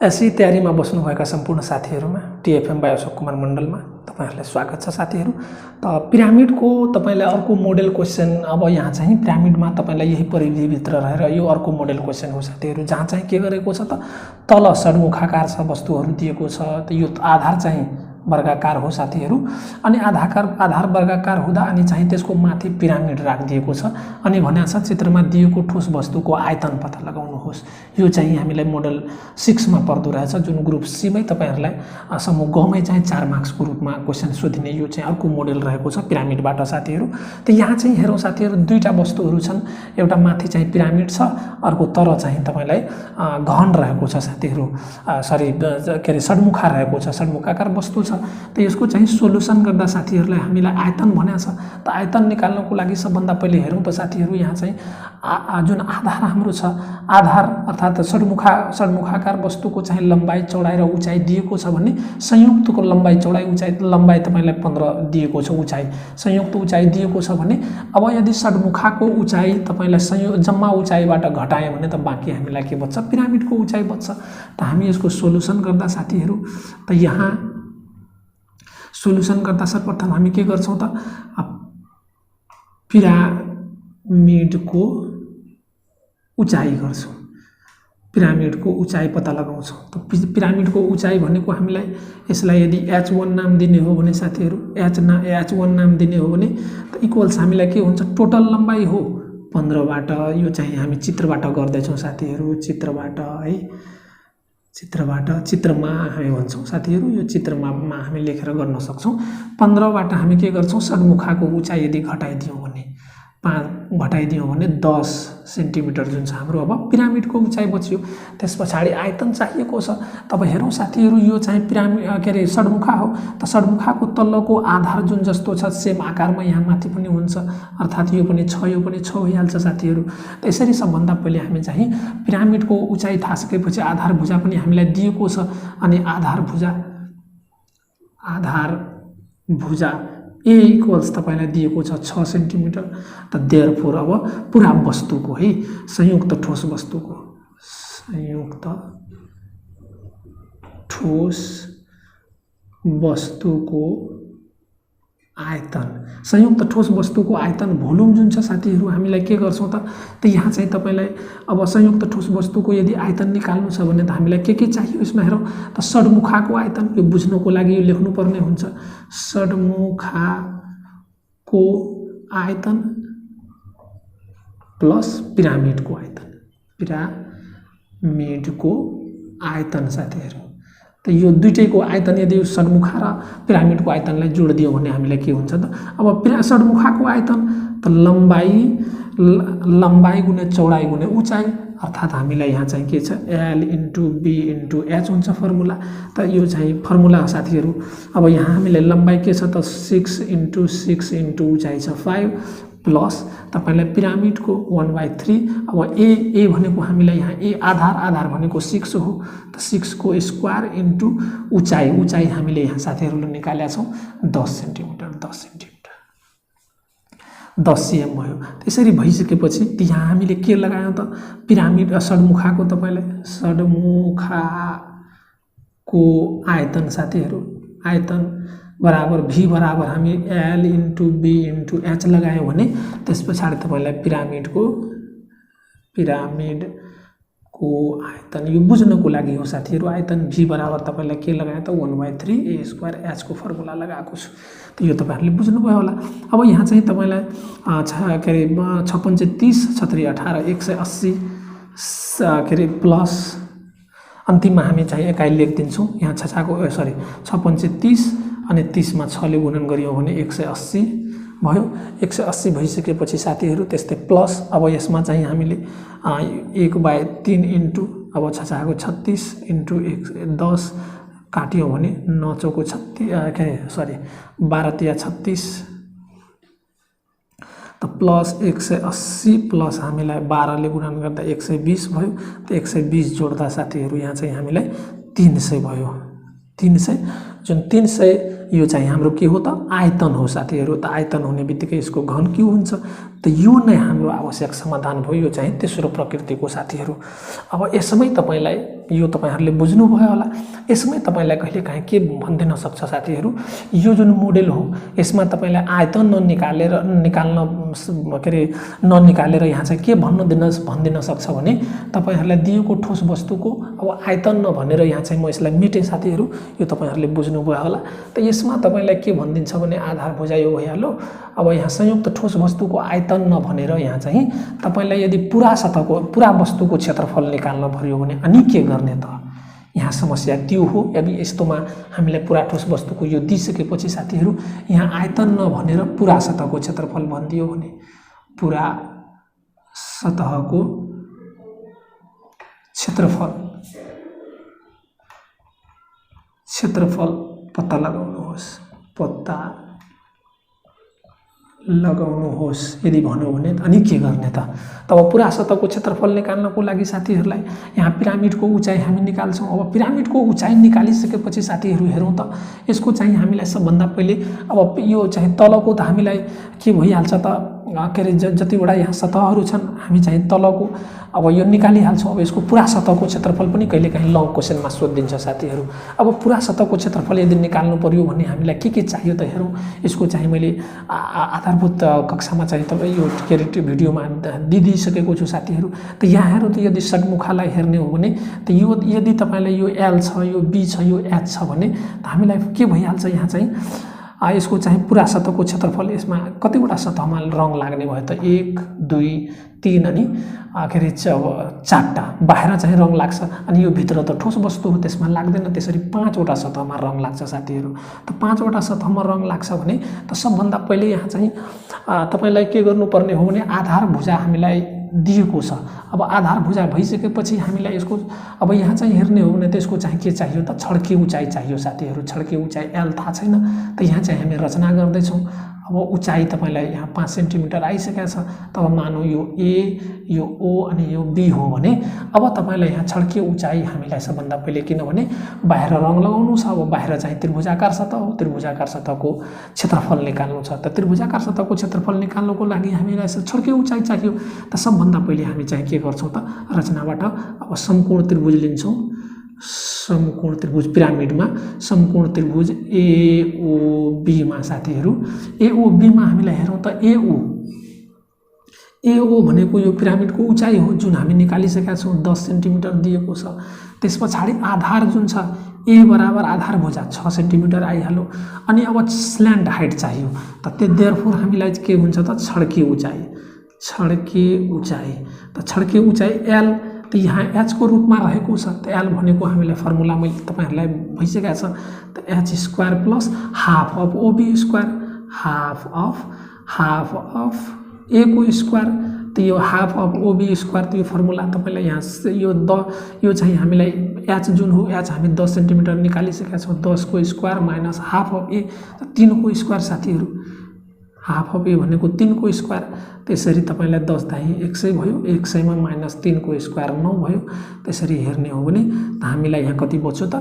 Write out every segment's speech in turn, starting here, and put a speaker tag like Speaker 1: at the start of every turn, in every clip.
Speaker 1: एसई तयारीमा बस्नुभएका सम्पूर्ण साथीहरुमा टिएफएम बाई अशोक कुमार मण्डलमा तपाईहरुलाई स्वागत छ साथीहरु। त पिरामिडको तपाईलाई अर्को मोडेल क्वेशन, अब यहाँ चाहिँ पिरामिडमा तपाईलाई यही परिधि भित्र रहेर यो अर्को मोडेल क्वेशन हो साथीहरु, जहाँ चाहिँ के गरेको छ त तल षड्मुखाकार छ वस्तुहरु दिएको छ। त यो आधार चाहिँ वर्गाकार हो साथीहरु, अनि आधार वर्गाकार हुँदा अनि चाहिँ त्यसको माथि पिरामिड राखिदिएको छ। अनि भनेको छ चित्रमा दिएको ठोस वस्तुको आयतन पत्ता लगाउनुहोस्। यो चाहिँ हामीलाई मोडल 6 मा पर्दो रहेछ, जुन ग्रुप सी मै तपाईहरुलाई समूह ग मै चाहिँ 4 मार्क्सको रूपमा क्वेशन सोधिने यो चाहिँ अर्को मोडेल रहेको छ पिरामिडबाट साथीहरु। त यहाँ चाहिँ हेरौँ साथीहरु, दुईटा वस्तुहरु छन्, एउटा माथि चाहिँ पिरामिड छ, अर्को तर चाहिँ तपाईलाई घन रहेको छ साथीहरु, सरी के रे षड्मुखा रहेको छ, षड्मुखाकार वस्तु छ। त यसको चाहिँ सोलुसन गर्दा साथीहरुलाई हामीलाई आयतन भनेको छ। त आयतन निकाल्नको लागि सबभन्दा पहिले हेरौँ त साथीहरु, यहाँ चाहिँ जुन आधार हाम्रो छ, आधार अर्थात षड्मुखाकार वस्तुको चाहिँ लम्बाई चौडाई र उचाइ दिएको छ भने संयुक्तको लम्बाई चौडाई उचाइ, लम्बाई तपाईलाई 15 दिएको छ, उचाइ संयुक्त उचाइ दिएको छ भने अब यदि षड्मुखाको उचाइ तपाईलाई जम्मा उचाइबाट घटाए भने त बाँकी हामीलाई के बच्छ, पिरामिडको उचाइ बच्छ। त हामी यसको सोलुसन गर्दा साथीहरु, त यहाँ सोलुसन गर्दा सर्वप्रथम हामी के गर्छौं त पिरामिडको उचाइ गर्छौं, पिरामिडको उचाइ पत्ता लगाउँछौं। त पिरामिडको उचाइ भनेको हामीलाई यसलाई यदि h1 नाम दिने हो भने साथीहरु, h1 नाम दिने हो भने त इक्वल्स हामीलाई के हुन्छ, टोटल लम्बाई हो 15 बाट। यो चाहिँ हामी चित्रबाट गर्दै छौं साथीहरु, चित्रबाट है, चित्रमा हामी भन्छौं साथीहरु, यो चित्रमा हामी लेखेर गर्न सक्छौं। 15 बाट हामी के गर्छौं, षड्मुखाको उचाइ यदि घटाइदियौं भने 5 घटाइदियौं भने 10 सेन्टिमिटर जुन छ हाम्रो अब पिरामिडको उचाइ बच्यो। त्यसपछि आयतन चाहिएको छ। तब हेरौं साथीहरु, यो चाहिँ पिरामिड के रे षड्मुखा हो। त षड्मुखाको तल्लोको आधार जुन जस्तो छ सेम आकारमा यहाँ माथि पनि हुन्छ, अर्थात यो पनि 6 यो पनि 6 भइहाल्छ साथीहरु। त्यसरी सबभन्दा पहिले हामी चाहिँ पिरामिडको उचाइ थाहा सकेपछि आधार भुजा पनि हामीलाई दिएको छ, अनि आधार भुजा ए इक्वल्स तपाईलाई दिएको छ 6 सेन्टिमिटर। त देयरफोर अब पूरा वस्तुको है, संयुक्त ठोस वस्तुको आयतन, संयुक्त ठोस वस्तुको आयतन भोल्युम जुन छ साथीहरु, हामीलाई के गर्छौं त यहाँ चाहिँ तपाईलाई अब संयुक्त ठोस वस्तुको यदि आयतन निकाल्नु छ भने त हामीलाई के चाहियो यसमा हेरौं त षड्मुखाको आयतन। यो बुझ्नको लागि यो लेख्नु पर्ने हुन्छ, षड्मुखाको आयतन प्लस पिरामिडको आयतन साथीहरु। त यो दुईटैको आयतन यदि षड्मुखा र पिरामिडको आयतनलाई जोड्दियौ भने हामीलाई के हुन्छ त, अब षड्मुखाको आयतन त लम्बाई गुणे चौडाई गुणे उचाइ, अर्थात हामीलाई यहाँ चाहिँ के छ, L * B * H हुन्छ फर्मुला। त यो चाहिँ फर्मुला साथीहरु। अब यहाँ हामीलाई लम्बाई के छ त 6 * 6 * उचाइ छ 5 प्लस तपाईलाई पिरामिडको 1/3। अब ए भनेको हामीलाई यहाँ ए आधार भनेको 6 हो। त 6 को स्क्वायर इन्टु उचाइ हामीले यहाँ साथीहरुले निकालेका छौं 10 सेन्टिमिटर 10 cm भयो। त्यसरी भइसकेपछि यहाँ हामीले के लगायौं त, पिरामिड षड्मुखाको तपाईलाई षड्मुखाको आयतन साथीहरु, आयतन बराबर v बराबर हामी L * B * H लगायौं भने त्यसपछि तपाईलाई पिरामिडको आयतन यो बुझ्नको लागि हो साथीहरु। आयतन v बराबर तपाईलाई के लगाए त 1/3 a² h को फर्मुला लगाएको छु। त यो तपाईहरुले बुझ्नुभयो होला। अब यहाँ चाहिँ तपाईलाई के रे 56 30 36 18 180 के रे प्लस अन्तिममा हामी चाहिँ एकाइ लेख्दिन्छौं। यहाँ 56 30 अनि 30 मा 6 ले गुणन गरियौं भने 180 भयो। 180 भइसकेपछि साथीहरु त्यस्तै प्लस अब यसमा चाहिँ हामीले 1/3 इन्टु अब 36 इन्टु 10 काट्यौं भने 9 चौको 12 तिया 36 त प्लस 180 प्लस हामीलाई 12 ले गुणन गर्दा 120 भयो। त 120 जोड्दा साथीहरु यहाँ चाहिँ हामीलाई 300 भयो। 300 जुन 300 यो चाहिँ हाम्रो के हो त आयतन हो साथीहरू। त आयतन हुने बित्तिकै यसको घन क्यू हुन्छ। त यो नै हाम्रो आवश्यक समाधान भयो। यो चाहिँ तेस्रो प्रकृतिको साथीहरू। अब यसमै तपाईलाई यो तपाईहरुले बुझ्नुभयो होला। यसमै तपाईलाई कहिलेकाहीँ के भनिदिन सक्छ साथीहरू, यो जुन मोडेल हो यसमा तपाईलाई आयतन ननिकालेर यहाँ चाहिँ के भनिदिन सक्छ भने तपाईहरुलाई दिएको ठोस वस्तुको अब आयतन नभनेर यहाँ चाहिँ म यसलाई मेटे साथीहरू। यो तपाईहरुले बुझ्नुभयो होला। त यसमा तपाईलाई के भनिदिन्छ भने आधार भुजा यो भइहाल्यो। अब यहाँ संयुक्त ठोस वस्तुको आयतन नभनेर यहाँ चाहिँ तपाईलाई यदि पुरा वस्तुको क्षेत्रफल निकाल्न पर्यो भने अनि के गर्ने त? यहाँ समस्या त्यो हो। यदि यस्तोमा हामीलाई पुरा ठोस वस्तुको यो दिइसकेपछि साथीहरू यहाँ आयतन नभनेर पुरा सतहको क्षेत्रफल भनिदियो भने पुरा सतहको क्षेत्रफल पत्ता लगाउनुहोस् यदि भन्यो भने अनि के गर्ने त? तब पुरा सतहको क्षेत्रफल निकाल्नको लागि साथीहरूलाई यहाँ पिरामिडको उचाइ हामी निकाल्छौँ। अब पिरामिडको उचाइ निकालिसकेपछि साथीहरू हेरौँ त यसको चाहिँ हामीलाई सबभन्दा पहिले अब यो चाहिँ तलको त हामीलाई के भइहाल्छ त के अरे जतिवटा यहाँ सतहहरू छन् हामी चाहिँ तलको अब यो निकालिहाल्छौँ। अब यसको पुरा सतहको क्षेत्रफल पनि कहिलेकाहीँ लङ क्वेसनमा सोधिदिन्छ साथीहरू। अब पुरा सतहको क्षेत्रफल यदि निकाल्नु पर्यो भने हामीलाई के चाहियो त हेरौँ। यसको चाहिँ मैले आधारभूत कक्षामा चाहिँ तपाईँ यो के अरे भिडियोमा दिइसकेको छु साथीहरू। त यहाँ हेरौँ त यदि षड्मुखालाई हेर्ने हो भने त यो यदि तपाईँलाई यो एल छ, यो बी छ, यो एच छ भने त हामीलाई के भइहाल्छ यहाँ चाहिँ यसको चाहिँ पुरा सतहको क्षेत्रफल यसमा कतिवटा सतहमा रङ लाग्ने भयो त 1 2 3 अनि के अरे अब 4टा बाहिर चाहिँ रङ लाग्छ। अनि यो भित्र त ठोस वस्तु हो त्यसमा लाग्दैन। त्यसरी 5वटा सतहमा रङ लाग्छ साथीहरू। त 5वटा सतहमा रङ लाग्छ भने त सबभन्दा पहिले यहाँ चाहिँ तपाईलाई के गर्नुपर्ने हो भने आधार भुजा हामीलाई दिएको छ। अब आधार भुजा भइसकेपछि हामीलाई यसको अब यहाँ चाहिँ हेर्ने हो भने त्यसको चाहिँ के चाहियो त छड्के उचाइ चाहियो साथीहरू। छड्के उचाइ एल थाहा छैन त यहाँ चाहिँ हामी रचना गर्दैछौँ। अब उचाइ तपाईलाई यहाँ 5 सेन्टिमिटर आइसकेको छ। तब मानौँ यो ए, यो ओ अनि यो बी हो भने अब तपाईलाई यहाँ छड्के उचाइ हामीलाई सबभन्दा पहिले किनभने बाहिर रङ लगाउनु छ। अब बाहिर चाहिँ त्रिभुजाकार सतह हो। त्रिभुजाकार सतहको क्षेत्रफल निकाल्नु छ। त त्रिभुजाकार सतहको क्षेत्रफल निकाल्नुको लागि हामीलाई छड्के उचाइ चाहियो। त सबभन्दा पहिले हामी चाहिँ के गर्छौँ त रचनाबाट अब समकोण त्रिभुज लिन्छौँ। समकोण त्रिभुज पिरामिडमा समकोण त्रिभुज एओबीमा साथीहरू एओबीमा हामीलाई हेरौँ त एओ भनेको यो पिरामिडको उचाइ हो जुन हामी निकालिसकेका छौँ 10 सेन्टिमिटर दिएको छ। त्यस पछाडि आधार जुन छ ए बराबर आधार भुजा 6 सेन्टिमिटर आइहाल्यो। अनि अब स्ल्यान्ट हाइट चाहियो। त देयरफोर हामीलाई के हुन्छ त छड्के उचाइ त छड्के उचाइ एल त यहाँ एच को रूपमा रहेको छ। त एल भनेको हामीलाई फर्मुला मैले तपाईहरुलाई भइसकेको छ। त H square plus half of OB square half of A को स्क्वायर। त यो हाफ अफ ओबी स्क्वायर त यो फर्मुला तपाईलाई यहाँ यो चाहिँ हामीलाई एच जुन हो एच हामी 10 सेन्टिमिटर निकालिसकेका छौँ। 10 को स्क्वायर माइनस हाफ अफ ए 3 को स्क्वायर साथीहरू। हाफ अफ ए भनेको 3 को स्क्वायर। त्यसरी तपाईलाई 10 दाइ 100 भयो। 100 मा माइनस 3 को स्क्वायर 9 भयो। त्यसरी हेर्ने हो भने त हामीलाई यहाँ कति बच्यो त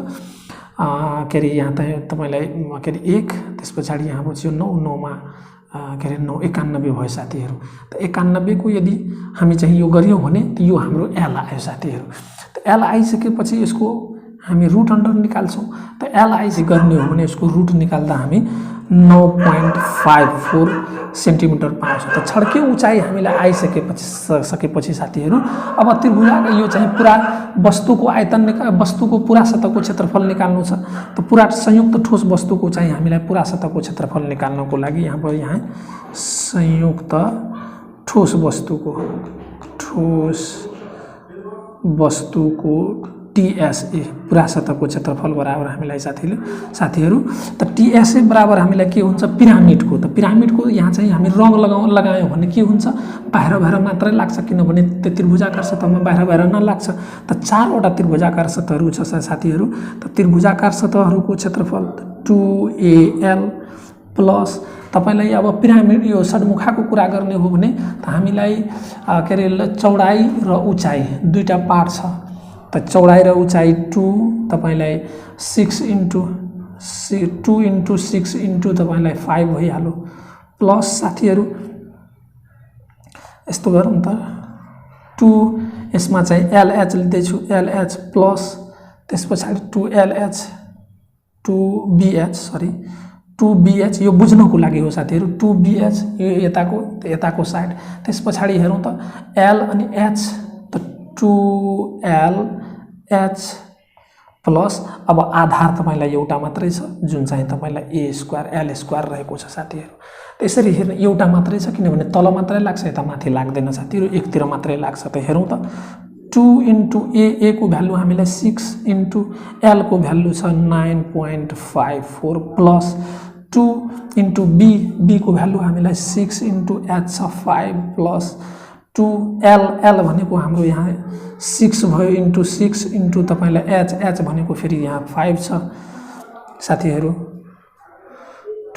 Speaker 1: के अरे यहाँ त तपाईलाई के अरे 1 त्यस पछाडि यहाँ बच्यो 9 9 मा के अरे 9 91 भयो साथीहरू। त 91 को यदि हामी चाहिँ यो गरियौँ भने त यो हाम्रो एल आयो साथीहरू। त एल आइसकेपछि यसको हामी रुट अन्डर निकाल्छौँ। त एल आइसी गर्ने हो भने यसको रुट निकाल्दा हामी 9.54 सेन्टिमिटर पाउँछौँ। त छड्के उचाइ हामीलाई आइसकेपछि साथीहरू अब त्रिभुजाको यो चाहिँ पुरा वस्तुको आयतन वस्तुको पुरा सतहको क्षेत्रफल निकाल्नु छ। त पुरा संयुक्त ठोस वस्तुको चाहिँ हामीलाई पुरा सतहको क्षेत्रफल निकाल्नको लागि यहाँ संयुक्त ठोस वस्तुको टीएसए पुरा सतहको क्षेत्रफल बराबर हामीलाई साथीहरू त टीएसए बराबर हामीलाई के हुन्छ पिरामिडको। त पिरामिडको यहाँ चाहिँ हामी रङ लगायौँ भने के हुन्छ बाहिर मात्रै लाग्छ किनभने त्रिभुजाकार सतहमा बाहिर नलाग्छ। त 4वटा त्रिभुजाकार सतहहरू छ साथीहरू। त त्रिभुजाकार सतहहरूको क्षेत्रफल 2AL प्लस तपाईलाई अब पिरामिड यो षड्मुखाको कुरा गर्ने हो भने त हामीलाई के अरे चौडाइ र उचाइ दुईटा पार्ट छ। त चौडाइ र उचाइ 2 तपाईलाई 6 × 2 × 6 × तपाईलाई 5 भइहाल्यो प्लस साथीहरु यस्तो गरौँ त 2 यसमा चाहिँ LH लिँदै छु LH प्लस त्यसपछि 2LH 2BH सरी 2BH यो बुझ्नको लागि हो साथीहरु 2BH यो यताको साइड त्यसपछि हेरौँ त L अनि H त 2LH प्लस अब आधार तपाईलाई एउटा मात्रै छ जुन चाहिँ तपाईलाई A² L² रहेको छ साथीहरु त्यसरी हेर्नु एउटा मात्रै छ किनभने तल मात्रै लाग्छ यता माथि लाग्दैन साथीहरु एकतिर मात्रै लाग्छ त हेरौँ त 2 × A को भ्यालु हामीलाई 6 × L को भ्यालु छ 9.54 प्लस 2 × B को भ्यालु हामीलाई 6 × H छ 5 प्लस 2L भनेको हाम्रो यहाँ 6 भयो × 6 × तपाईलाई H भनेको फेरि यहाँ 5 छ साथीहरु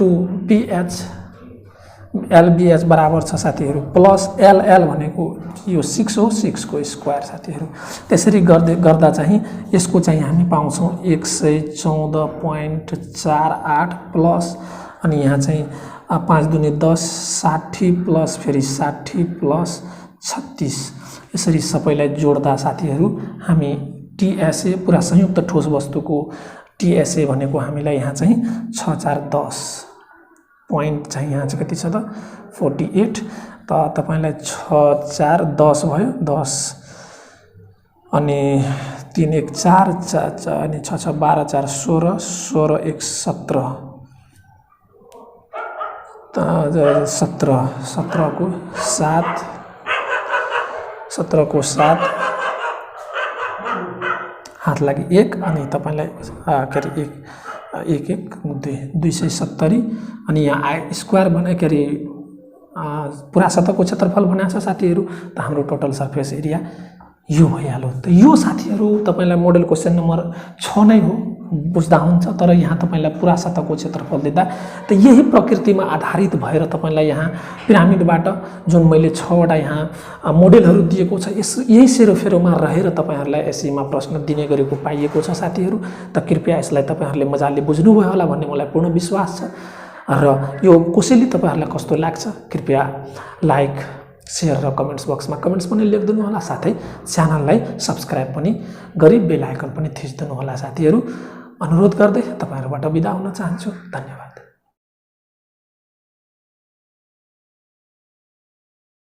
Speaker 1: 2BH LBH बराबर छ साथीहरु प्लस LL भनेको यो 6 हो 6 को स्क्वायर साथीहरु त्यसरी गर्दा चाहिँ यसको चाहिँ हामी पाउँछौं 114.48 प्लस अनि यहाँ चाहिँ 5 दुनी 10 60 प्लस फेरि 60 प्लस 36 यसरी सबैलाई जोड्दा साथीहरु हामी TSA पुरा संयुक्त ठोस वस्तुको TSA भनेको हामीलाई यहाँ चाहिँ 6410 पॉइंट चाहिँ यहाँ चाहिँ कति छ त 48 त तपाईलाई 6410 भयो 10 अनि 3 1 4 अनि 6 6 12 4 16 16 1 17 त 17 17 को 7 17 को 7 हात लागि 1 अनि तपाईलाई गरी 1 270 अनि यहाँ स्क्वायर भने गरी पुरा सतहको क्षेत्रफल भनेको छ साथीहरु त हाम्रो टोटल सरफेस एरिया यो भइहाल्यो त यो साथीहरु तपाईलाई मोडल क्वेशन नम्बर 6 नै हो बुझ्दा हुन्छ तर यहाँ तपाईलाई पुरा सतहको क्षेत्रफल दिँदा त यही प्रकृतिमा आधारित भएर तपाईलाई यहाँ पिरामिडबाट जुन मैले 6 वटा यहाँ मोडेलहरु दिएको छ यही सेरोफेरोमा रहेर तपाईहरुलाई एसईमा प्रश्न दिने गरेको पाइएको छ साथीहरु त कृपया यसलाई तपाईहरुले मजाले बुझ्नु भयो होला भन्ने मलाई पूर्ण विश्वास छ र यो कोसेली तपाईहरुलाई कस्तो लाग्छ कृपया लाइक शेयर र कमेन्ट्स बक्समा कमेन्ट्स पनि लेखिदिनु होला साथै च्यानललाई सब्स्क्राइब पनि गरी बेल आइकन पनि थिच्दिनु होला साथीहरु अनुरोध गर्दै तपाईहरुबाट बिदा हुन चाहन्छु धन्यवाद।